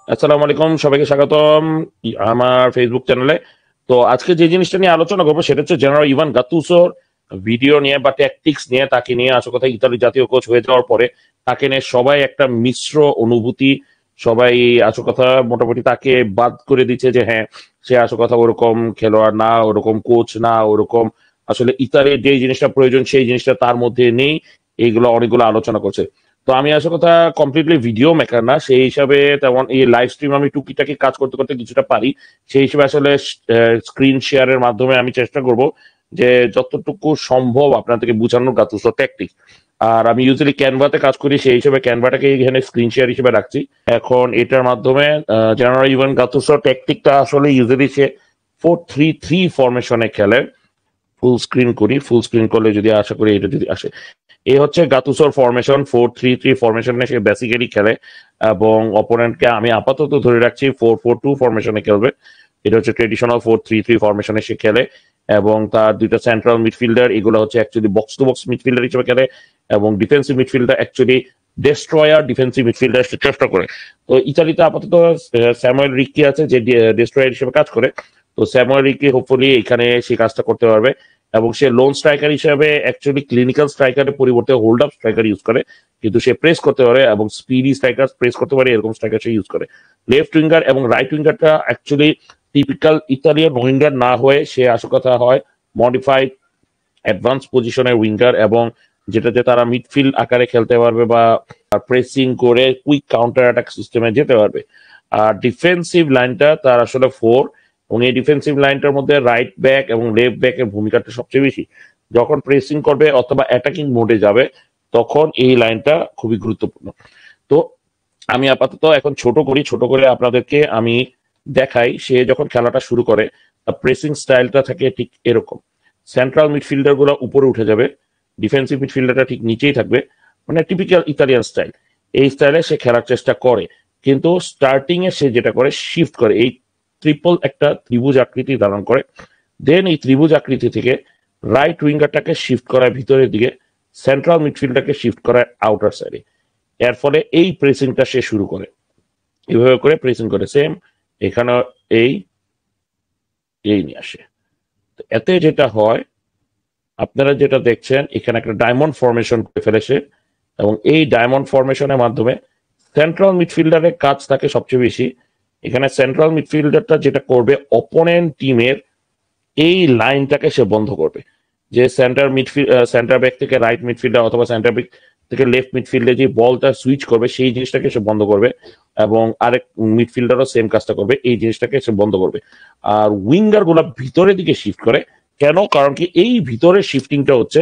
আসসালামু আলাইকুম, সবাইকে স্বাগতম আমার ফেসবুক চ্যানেলে। তো আজকে যে জিনিসটা নিয়ে আলোচনা করবো সেটা হচ্ছে জেনারেল ইভান গাতুসোর ভিডিও নিয়ে বা ট্যাকটিক্স নিয়ে। তাকে নিয়ে আসল কথা, ইতালি জাতীয় কোচ হয়ে যাওয়ার পরে তাকে নিয়ে সবাই একটা মিশ্র অনুভূতি। সবাই আসল কথা মোটামুটি তাকে বাদ করে দিচ্ছে যে হ্যাঁ, সে আসল কথা ওরকম খেলোয়াড় না, ওরকম কোচ না, ওরকম আসলে ইতালির যে জিনিসটা প্রয়োজন সেই জিনিসটা তার মধ্যে নেই। এইগুলো অনেকগুলো আলোচনা করছে। তো আমি আসল কথা কমপ্লিটলি ভিডিও মেকার না, সেই হিসাবে তেমন এই লাইভ স্ট্রিম আমি টুকিটাকি কাজ করতে করতে কিছুটা পারি। সেই হিসেবে আসলে স্ক্রিন শেয়ারের মাধ্যমে আমি চেষ্টা করব যে যতটুকু সম্ভব আপনাদেরকে বোঝানোর গাতুসো ট্যাকটিক্স। আর আমি ইউজুয়ালি ক্যানভাতে কাজ করি, সেই হিসেবে ক্যানভাটাকে এখানে স্ক্রিন শেয়ার হিসেবে রাখছি। এখন এটার মাধ্যমে জেনারেল ইভান গাতুসো ট্যাকটিকটা আসলে ইউজুয়ালি সে 4-3-3 ফরমেশনে খেলে। ফুল স্ক্রিন করি, ফুল স্ক্রিন করলে যদি আশা করি এটা যদি আসে, এই হচ্ছে গাতুসোর ফরমেশন। 4-3-3 ফরমেশনে সে বেসিক্যালি খেলে এবং অপোনেন্টকে আমি আপাতত ধরে রাখছি 4-4-2 ফরমেশনে খেলবে। এটা হচ্ছে ট্রেডিশনাল 4-3-3 ফরমেশনে সে খেলে এবং তার দুইটা সেন্ট্রাল মিডফিল্ডার, এগুলো হচ্ছে actually box to box midfielder হিসেবে খেলে এবং defensive midfielder actually destroyer defensive midfielder চেষ্টা করে। তো ইতালিতে আপাতত স্যামুয়েল রিকি আছে যে ডেস্ট্রয়ার হিসেবে কাজ করে। তো স্যামুয়েল রিকি হোপফুলি এখানে সেই কাজটা করতে পারবে এবং সে লোন স্ট্রাইকার হিসেবে অ্যাকচুয়ালি ক্লিনিক্যাল স্ট্রাইকারের পরিবর্তে হোল্ড আপ স্ট্রাইকার ইউজ করে, কিন্তু সে প্রেস করতে পারে এবং স্পিডি স্ট্রাইকার প্রেস করতে পারে, এরকম স্ট্রাইকার সে ইউজ করে। লেফট উইঙ্গার এবং রাইট উইঙ্গারটা অ্যাকচুয়ালি টিপিক্যাল ইতালিয়ান উইঙ্গার না হয়ে সে আসল কথা হয় মডিফাইড অ্যাডভান্স পজিশনের উইঙ্গার, এবং যেটাতে তারা মিডফিল্ড আকারে খেলতে পারবে বা প্রেসিং করে কুইক কাউন্টার অ্যাটাক সিস্টেমে যেতে পারবে। আর ডিফেন্সিভ লাইনটা তার আসলে 4, এবং এই ডিফেন্সিভ লাইনটার মধ্যে রাইট ব্যাক এবং লেফট ব্যাকের ভূমিকাটা সবচেয়ে বেশি। যখন প্রেসিং করবে অথবা অ্যাটাকিং মোডে যাবে তখন এই লাইনটা খুবই গুরুত্বপূর্ণ। তো আমি আপাতত এখন ছোট করে আপনাদেরকে আমি দেখাই সে যখন খেলাটা শুরু করে প্রেসিং স্টাইলটা থাকে ঠিক এরকম। সেন্ট্রাল মিডফিল্ডার গুলো উপরে উঠে যাবে, ডিফেন্সিভ মিডফিল্ডারটা ঠিক নিচেই থাকবে, মানে টিপিক্যাল ইতালিয়ান স্টাইল। এই স্টাইলে সে খেলার চেষ্টা করে, কিন্তু স্টার্টিং এ সে যেটা করে শিফট করে, এই ট্রিপল একটা ত্রিভুজ আকৃতি ধারণ করে। দেন এই ত্রিভুজ আকৃতি থেকে রাইট উইঙ্গারটাকে শিফট করায় ভিতরের দিকে, সেন্ট্রাল মিডফিল্ডটাকে শিফট করায় আউটার সাইডে। এর ফলে এই প্রেসিংটা সে শুরু করে, এভাবে করে প্রেসিং করে সেম এখানে এই এই নিয়ে আসে। এতে যেটা হয়, আপনারা যেটা দেখছেন এখানে একটা ডায়মন্ড ফরমেশন করে ফেলেছে, এবং এই ডায়মন্ড ফরমেশনের মাধ্যমে সেন্ট্রাল মিডফিল্ডারের কাজ থাকে সবচেয়ে বেশি। এখানে সেন্ট্রাল মিডফিল্ডারটা যেটা করবে, অপোনেন্ট টিমের এই লাইনটাকে সে বন্ধ করবে। যে সেন্টার ব্যাক থেকে রাইট মিডফিল্ডার অথবা সেন্টার ব্যাক থেকে লেফট মিডফিল্ডে যে বলটা সুইচ করবে সেই জিনিসটাকে সে বন্ধ করবে, এবং আরেক মিডফিল্ডারও সেম কাজটা করবে, এই জিনিসটাকে সে বন্ধ করবে। আর উইঙ্গার গুলা ভিতরের দিকে শিফট করে কেন? কারণ কি এই ভিতরের শিফটিংটা হচ্ছে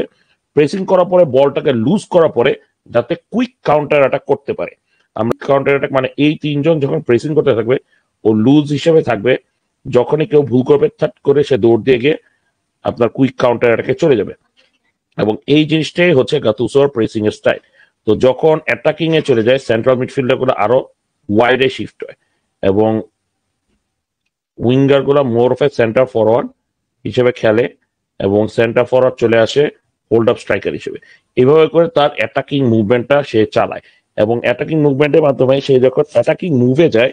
প্রেসিং করার পরে বলটাকে লুজ করার পরে যাতে কুইক কাউন্টার অ্যাটাক করতে পারে। আমরা কাউন্টার অ্যাটাক মানে এই তিনজন যখন প্রেসিং করতে থাকবে ও লুজ হিসেবে থাকবে, যখনই কেউ ভুল করবে থাট করে সে দৌড় দিয়ে গিয়ে আপনার কুইক কাউন্টার অ্যাটাকে চলে যাবে। এবং এই জিনিসটাই হচ্ছে গাতুসোর প্রেসিং এর স্টাইল। তো যখন অ্যাটাকিং এ চলে যায় সেন্ট্রাল মিডফিল্ডার গুলো আরো ওয়াইডে শিফট হয়, এবং উইঙ্গার গুলো মোর অফ এ সেন্টার ফরওয়ার্ড হিসেবে খেলে, এবং সেন্টার ফরওয়ার্ড চলে আসে হোল্ড আপ স্ট্রাইকার হিসেবে। এইভাবে করে তার অ্যাটাকিং মুভমেন্টটা সে চালায়, এবং অ্যাটাকিং মুভমেন্টের মাধ্যমে সে যখন অ্যাটাকিং মুভে যায়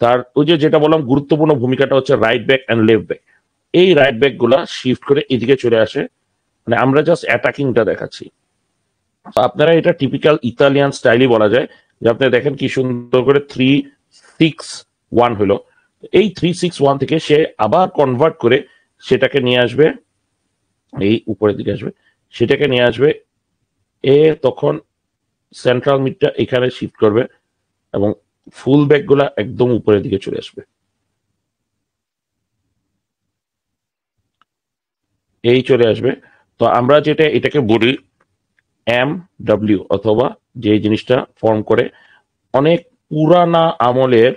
তার ওই যে যেটা বললাম গুরুত্বপূর্ণ ভূমিকাটা হচ্ছে right back and left back. এই রাইট ব্যাক গুলা শিফট করে এদিকে চলে আসে, মানে আমরা জাস্ট অ্যাটাকিংটা দেখাচ্ছি। আপনারা এটা টিপিক্যাল ইতালিয়ান স্টাইলই বলা যায়, যে আপনি দেখেন কি সুন্দর করে 3-6-1 হলো। এই 3-6-1 থেকে সে আবার কনভার্ট করে সেটাকে নিয়ে আসবে এই উপরের দিকে আসবে, সেটাকে নিয়ে আসবে এ তখন সেন্ট্রাল মিডটা এখানে শিফট করবে এবং ফুল ব্যাক গুলা একদম উপরের দিকে চলে আসবে, এই চলে আসবে। তো আমরা যেটা এটাকে বলি MW, অথবা যে জিনিসটা ফর্ম করে অনেক পুরানা আমলের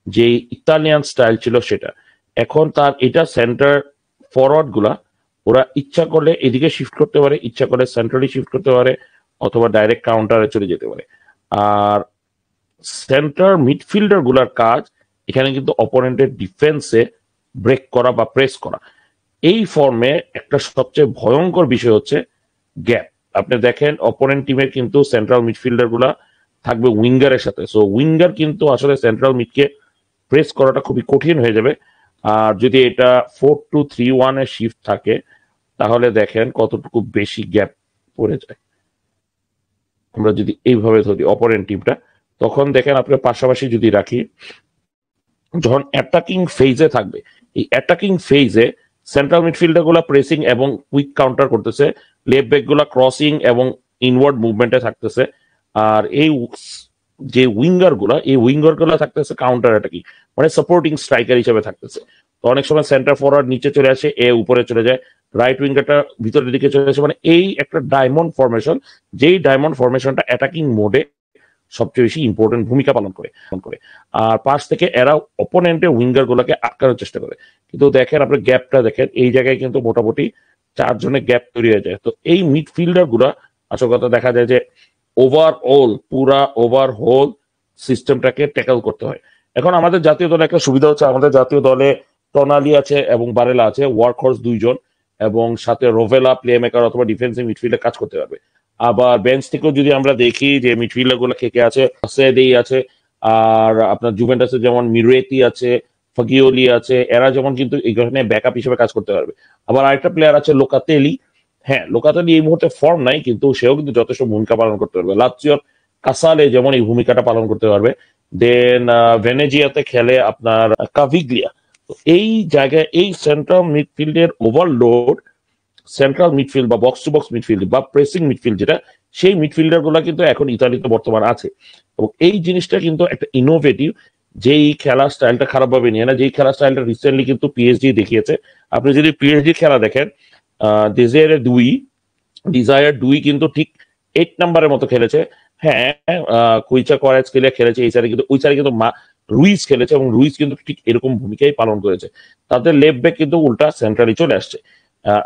যে ইতালিয়ান স্টাইল ছিল সেটা। এখন তার এটা সেন্টার ফরওয়ার্ড গুলা ওরা ইচ্ছা করলে এদিকে শিফট করতে পারে, ইচ্ছা করলে সেন্ট্রালি শিফট করতে পারে, অথবা ডাইরেক্ট কাউন্টারে চলে যেতে পারে। আর সেন্টার মিডফিল্ডার গুলার কাজ এখানে কিন্তু অপোনেন্টের ডিফেন্সে ব্রেক করা বা প্রেস করা। এই ফর্মে একটা সবচেয়ে ভয়ঙ্কর বিষয় হচ্ছে গ্যাপ। আপনি দেখেন অপোনেন্ট টিমের কিন্তু সেন্ট্রাল মিডফিল্ডার গুলা থাকবে উইঙ্গারের সাথে। সো উইঙ্গার কিন্তু আসলে সেন্ট্রাল মিডকে প্রেস করাটা খুবই কঠিন হয়ে যাবে। আর যদি এটা 4-2-3-1 এর শিফট থাকে তাহলে দেখেন কতটুকু বেশি গ্যাপ পড়ে যায়। আমরা যদি এইভাবে ধরি অপোনেন্ট টিমটা, তখন দেখেন আপনার পাশাপাশি যদি রাখি, যখন অ্যাটাকিং ফেজে থাকবে, এই অ্যাটাকিং ফেজে সেন্ট্রাল মিডফিল্ডার গুলা প্রেসিং এবং কুইক কাউন্টার করতেছে, লেফট ব্যাক গুলা ক্রসিং এবং ইনওয়ার্ড মুভমেন্টে থাকতেছে, আর এই যে উইঙ্গার গুলা থাকতেছে কাউন্টার অ্যাটাকিং, মানে সাপোর্টিং স্ট্রাইকার হিসেবে থাকতেছে। তো অনেক সময় সেন্টার ফরওয়ার্ড নিচে চলে আসে, এ উপরে চলে যায়, রাইট উইঙ্গারটা ভিতরের দিকে চলে আসে, মানে এই একটা ডায়মন্ড ফরমেশন, যেই ডায়মন্ড ফরমেশনটা অ্যাটাকিং মোডে সবচেয়ে বেশি ইম্পর্টেন্ট ভূমিকা পালন করে। আর পাশ থেকে এরা অপোনেন্টের উইঙ্গার গুলাকে আটকানোর চেষ্টা করে। কিন্তু দেখেন আপনার গ্যাপটা দেখেন, এই জায়গায় কিন্তু মোটামুটি 4 জনের গ্যাপ তৈরি হয়ে যায়। তো এই মিডফিল্ডার গুলা আসল কথা দেখা যায় যে ওভারহোল সিস্টেমটাকে ট্যাকল করতে হয়। এখন আমাদের জাতীয় দলে একটা সুবিধা হচ্ছে, আমাদের জাতীয় দলে টনালি আছে এবং বারেলা আছে, ওয়ার্কহর্স 2 জন, এবং সাথে রোভেলা প্লে মেকার অথবা ডিফেন্সিভ মিডফিল্ডে কাজ করতে পারবে। আবার বেঞ্চ থেকেও যদি আমরা দেখি যে মিডফিল্ডার গুলো কে কে আছে, সেডেই আছে, আর আপনার জুভেন্টাসে যেমন মিরেতি আছে, ফাগিওলি আছে, এরা যেমন কিন্তু এখানে ব্যাকআপ হিসেবে কাজ করতে পারবে। আবার আরেকটা প্লেয়ার আছে লোকাতেলি। হ্যাঁ, লোকাতেলি এই মুহূর্তে ফর্ম নাই, কিন্তু সেও কিন্তু যথেষ্ট ভূমিকা পালন করতে পারবে। লাৎসিওর কাসালে যেমন এই ভূমিকাটা পালন করতে পারবে। দেন ভেনেজিয়াতে খেলে আপনার কাভিগ্লিয়া। তো এই জায়গায় এই সেন্ট্রাল মিডফিল্ডের ওভারলোড, সেন্ট্রাল মিডফিল্ড বা বক্স টু বক্স মিডফিল্ড বা প্রেসিং মিডফিল্ড যেটা, সেই মিডফিল্ডার গুলা কিন্তু এখন ইতালিতে বর্তমান আছে। এবং এই জিনিসটা কিন্তু একটা ইনোভেটিভ, যেই খেলার স্টাইলটা খারাপভাবে নিয়ে না, যেই খেলার স্টাইলটা রিসেন্টলি কিন্তু পিএসজি দেখিয়েছে। আপনি যদি পিএসজি খেলা দেখেন, ডিজায়ার 2 কিন্তু ঠিক 8 নাম্বারের মতো খেলেছে। হ্যাঁ, কুইচা করাজ খেলেছে এই সাইডে, কিন্তু ওই সাইডে কিন্তু রুইস খেলেছে এবং রুইস কিন্তু ঠিক এরকম ভূমিকাই পালন করেছে। তাদের লেফট ব্যাক কিন্তু উল্টা সেন্ট্রালি চলে আসছে।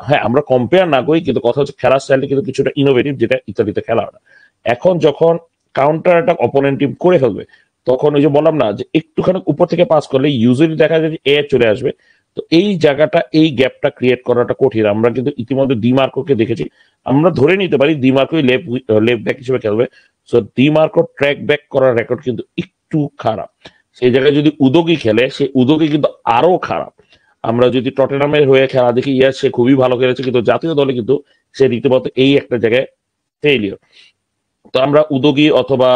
হ্যাঁ, আমরা কম্পেয়ার না করি, কিন্তু কথা হচ্ছে খেলার স্টাইলটা কিন্তু কিছুটা ইনোভেটিভ, যেটা ইতালিতে খেলা হয় না। এখন যখন কাউন্টার অ্যাটাক অপোনেন্ট টিম করে ফেলবে, তখন ওই যে বললাম না যে একটুখানি উপর থেকে পাস করলে ইউজুয়ালি দেখা যায় যে এ চলে আসবে। তো এই জায়গাটা, এই গ্যাপটা ক্রিয়েট করাটা কঠিন। আমরা কিন্তু ইতিমধ্যে ডিমার্কোকে দেখেছি, আমরা ধরে নিতে পারি ডিমার্কোই লেফট ব্যাক হিসেবে খেলবে। সো ডিমার্কো ট্র্যাক ব্যাক করার রেকর্ড কিন্তু একটু খারাপ। সেই জায়গায় যদি উদোগি খেলে, সেই উদোগি কিন্তু আরো খারাপ। আমরা যদি টটেনামের হয়ে খেলা দেখি, ইয়ার সে খুবই ভালো খেলেছে, কিন্তু জাতীয় দলে কিন্তু সে রীতিমতো এই একটা জায়গায় ফেইলিয়র। তো আমরা উদোগি অথবা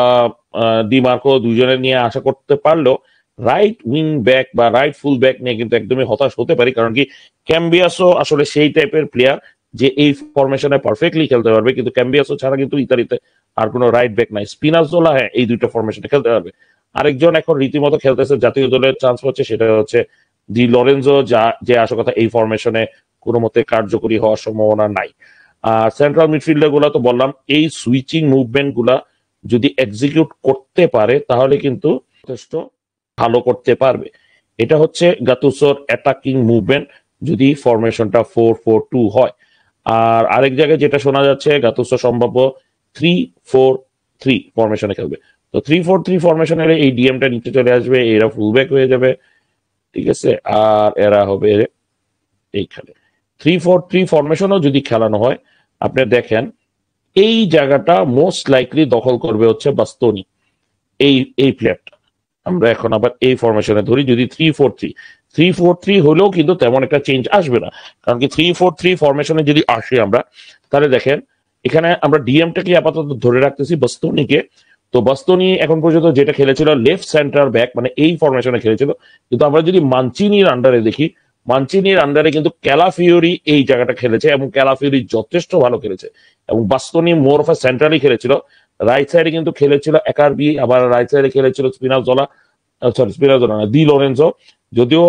ডিমার্কো দুজনের নিয়ে আশা করতে পারলেও রাইট উইং ব্যাক বা রাইট ফুল ব্যাক নিয়ে কিন্তু একদমই হতাশ হতে পারি। কারণ কি, ক্যাম্বিয়াসও আসলে সেই টাইপের প্লেয়ার যে এই ফরমেশনে পারফেক্টলি খেলতে পারবে, কিন্তু ক্যাম্বিয়াসও ছাড়া কিন্তু ইতালিতে আর কোনো রাইট ব্যাক নাই। স্পিনাজোলা হ্যাঁ এই দুইটা ফরমেশনে খেলতে পারবে। আরেকজন এখন রীতিমতো খেলতেছে, জাতীয় দলের চান্স পাচ্ছে, সেটা হচ্ছে ডি লরেনজো, যে আসল কথা এই ফরমেশনে কোনো মতে কার্যকরী হওয়ার সম্ভাবনা নাই। আর সেন্ট্রাল মিডফিল্ডার গুলা তো বললাম, এই সুইচিং মুভমেন্ট গুলা যদি এক্সিকিউট করতে পারে তাহলে কিন্তু যথেষ্ট ভালো করতে পারবে। এটা হচ্ছে গাতুসোর অ্যাটাকিং মুভমেন্ট যদি ফরমেশনটা 4-4-2 হয়। আর আরেক জায়গায় যেটা শোনা যাচ্ছে, গাতুসো সম্ভাব্য 3-4-3 ফরমেশনে খেলবে। তো 3-4-3 ফরমেশন এলে এই ডিএমটা নিচে চলে আসবে, এরা ফুলব্যাক হয়ে যাবে, ঠিক আছে, আর এরা হবে এইখানে। 3-4-3 ফরমেশনও যদি খেলানো হয়, আপনি দেখেন এই জায়গাটা মোস্ট লাইকলি দখল করবে হচ্ছে বাস্তনি, এই প্লেয়ারটা। আমরা এখন আবার এই ফরমেশনে ধরি, যদি 3-4-3 হলেও কিন্তু তেমন একটা চেঞ্জ আসবে না। কারণ কি 3-4-3 ফরমেশনে যদি আসি আমরা, তাহলে দেখেন এখানে আমরা ডিএমটাকে আপাতত ধরে রাখতেছি বাস্তনিকে। তো বাস্তনি এখন পর্যন্ত যেটা খেলেছিল লেফট সেন্টার ব্যাক, মানে এই ফরমেশনে খেলেছিল। কিন্তু আমরা যদি মানচিনির আন্ডারে দেখি, মানচিনির আন্ডারে কিন্তু ক্যালাফিওরি এই জায়গাটা খেলেছে এবং ক্যালাফিওরি যথেষ্ট ভালো খেলেছে। এবং বাস্তনি মোর অফ সেন্ট্রালি খেলেছিল, রাইট সাইডে কিন্তু খেলেছিল একারবি, আবার রাইট সাইডে খেলেছিল স্পিনাজোলা না, দি লোরেনজো। যদিও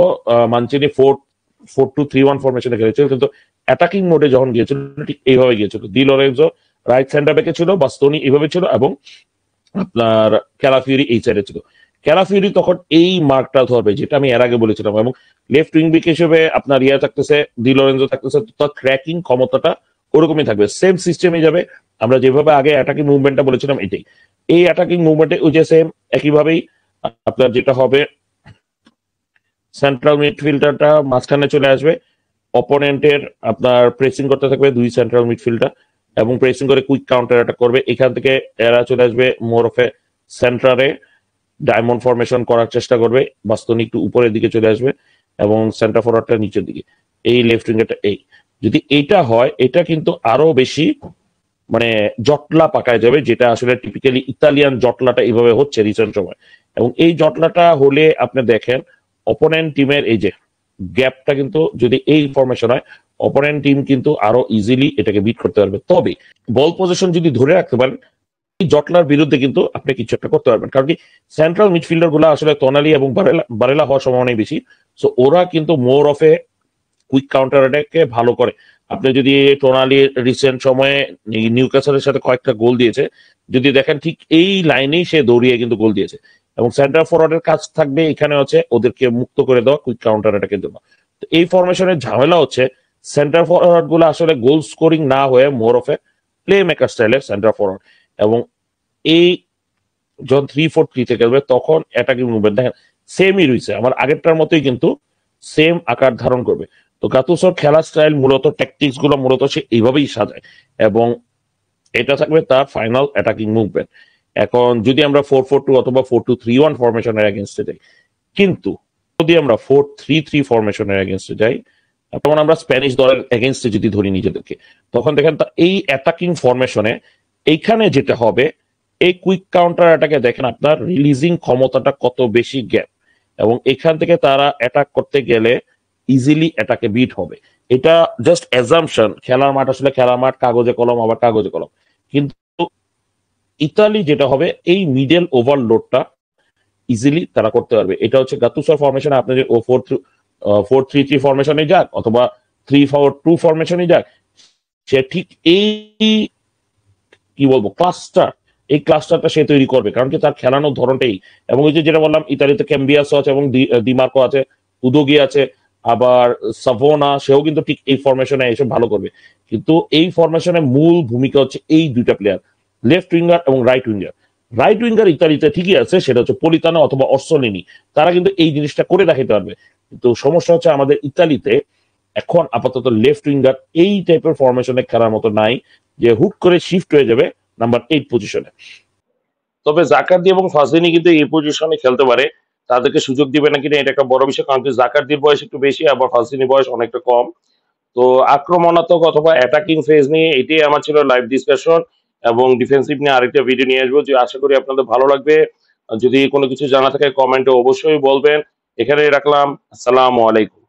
মানচিনি 4-2-3-1 ফরমেশনে খেলেছিল, কিন্তু অ্যাটাকিং মোডে যখন গিয়েছিল ঠিক এইভাবে গিয়েছিল। দি লোরেনজো রাইট সেন্টার ব্যাকে ছিল, বাস্তনি এইভাবে ছিল, এবং আপনার ক্যালাফিওরি এই সাইডে ছিল। ক্যালাফিওরি তখন এই মার্কটা ধরবে, যেটা আমি এর আগে বলেছিলাম। এবং লেফট উইং ব্যাক হিসেবে আপনার ইয়া থাকতেছে, দি লোরেনজো থাকতেছে, তার ট্র্যাকিং ক্ষমতাটা ওরকমই থাকবে, সেম সিস্টেমে যাবে। আমরা যেভাবে আগে অ্যাটাকিং মুভমেন্টটা বলেছিলাম এটাই, এই অ্যাটাকিং মুভমেন্টে ওই যে সেম একইভাবেই আপনার যেটা হবে, সেন্ট্রাল মিডফিল্ডারটা মাঝখানে চলে আসবে, অপোনেন্টের আপনার প্রেসিং করতে থাকবে দুই সেন্ট্রাল মিডফিল্ডার, এবং প্রেসিং করে কুইক কাউন্টার অ্যাটাক করবে। এখান থেকে এরা চলে আসবে মোর অফ এ সেন্টারে ডায়মন্ড ফরমেশন করার চেষ্টা করবে, বাস্তনি একটু উপরের দিকে চলে আসবে এবং সেন্টার ফরওয়ার্ডটা নিচের দিকে, এই লেফট উইঙ্গারটা এই, যদি এইটা হয় এটা কিন্তু আরো বেশি মানে জটলা পাকায় যাবে, যেটা আসলে টিপিক্যালি ইতালিয়ান জটলাটা এইভাবে হচ্ছে রিসেন্ট সময়। এবং এই জটলাটা হলে আপনি দেখেন অপোনেন্ট টিমের এই যে গ্যাপটা কিন্তু যদি এই ফরমেশন হয়, অপোনেন্ট টিম কিন্তু আরো ইজিলি এটাকে বিট করতে পারবে। তবে বল পজিশন যদি ধরে রাখতে পারেন, এই জটলার বিরুদ্ধে কিন্তু আপনি কিছু একটা করতে পারবেন, কারণ কি সেন্ট্রাল মিডফিল্ডার গুলো আসলে তোনালি এবং বারেলা হওয়ার সম্ভাবনাই বেশি। সো ওরা কিন্তু more of a quick counter অ্যাটাকে ভালো করে। আপনি যদি টোনালি রিসেন্ট সময়ে নিউক্যাসলের সাথে কয়েকটা গোল দিয়েছে, যদি দেখেন ঠিক এই লাইনেই সে দৌড়িয়ে কিন্তু গোল দিয়েছে। এবং সেন্টার ফরওয়ার্ডের কাজ থাকবে এখানে হচ্ছে ওদেরকে মুক্ত করে দেওয়া কুইক কাউন্টার অ্যাটাকের জন্য। তো এই ফরমেশনের ঝামেলা হচ্ছে সেন্টার ফরওয়ার্ড গুলো আসলে গোল স্কোরিং না হয়ে মোর অফ এ প্লে মেকার স্টাইলের সেন্টার ফরওয়ার্ড। এবং এই যখন 3-4-3 খেলবে তখন অ্যাটাকিং মুভমেন্ট দেখেন সেমই রয়েছে, আমার আগেরটার মতোই কিন্তু সেম আকার ধারণ করবে। তো গাতুসোর খেলার স্টাইল মূলত ট্যাকটিক্স গুলো মূলত সে এইভাবেই সাজায়, এবং এটা থাকবে তার ফাইনাল অ্যাটাকিং মুভমেন্ট। এখন যদি আমরা 4-4-2 অথবা 4-2-3-1 ফরমেশনের এগেনস্টে যাই, কিন্তু যদি আমরা 4-3-3 ফরমেশনের এগেনস্টে যাই, তখন আমরা স্প্যানিশ দলের এগেনস্টে যদি ধরি নিজেদেরকে, তখন দেখেন এই অ্যাটাকিং ফরমেশনে এইখানে যেটা হবে, এই কুইক কাউন্টার অ্যাটাকে দেখেন আপনার রিলিজিং ক্ষমতাটা কত বেশি গ্যাপ, এবং এখান থেকে তারা অ্যাটাক করতে গেলে ইজিলি অ্যাটাকে বিট হবে। এটা জাস্ট অ্যাজাম্পশন, খেলার মাঠ আসলে খেলার মাঠ, কাগজে কলম আবার কাগজে কলম। কিন্তু ইতালি যেটা হবে এই মিডল ওভারলোডটা ইজিলি তারা করতে পারবে। এটা হচ্ছে গাতুসোর ফরমেশনে আপনি যে 4-3-3 ফরমেশনে যাক অথবা 3-4-2 ফরমেশনে যাক, সে ঠিক এই কি বলবো এই ক্লাস্টারটা সে তৈরি করবে, কারণ কি তার খেলানোর ধরনটাই। এবং এই যে যেটা বললাম ইতালিতে ক্যাম্বিয়াসও আছে এবং ডিমার্কো আছে, উদোগি আছে, আবার সাভোনা, সেও কিন্তু ঠিক এই ফরমেশনে এসে ভালো করবে। কিন্তু এই ফরমেশনে মূল ভূমিকা হচ্ছে এই দুইটা প্লেয়ার, লেফট উইঙ্গার এবং রাইট উইঙ্গার। রাইট উইঙ্গার ইতালিতে ঠিকই আছে, সেটা হচ্ছে পলিতানো অথবা অর্সলিনি, তারা কিন্তু এই জিনিসটা করে দেখাতে পারবে। কিন্তু সমস্যা হচ্ছে আমাদের ইতালিতে এখন আপাতত লেফট উইঙ্গার এই টাইপের ফরমেশনে খেলার মতো নাই, যে হুট করে শিফট হয়ে যাবে নাম্বার 8 পজিশনে। তবে জাকারদি এবং ফাজলিনি কিন্তু এই পজিশনে খেলতে পারে, তাদেরকে সুযোগ দিবে না কিনা এটা একটা বড় বিষয়, কারণ জাকারদির বয়স একটু বেশি, আবার ফাজলিনির বয়স অনেকটা কম। তো আক্রমণাত্মক অথবা অ্যাটাকিং ফেজ নিয়ে এটাই আমার ছিল লাইভ ডিসকাশন, এবং ডিফেন্সিভ নিয়ে আরেকটা ভিডিও নিয়ে আসবো, যে আশা করি আপনাদের ভালো লাগবে। যদি কোনো কিছু জানা থাকে কমেন্টে অবশ্যই বলবেন। এখানে রাখলাম, আসসালামু আলাইকুম।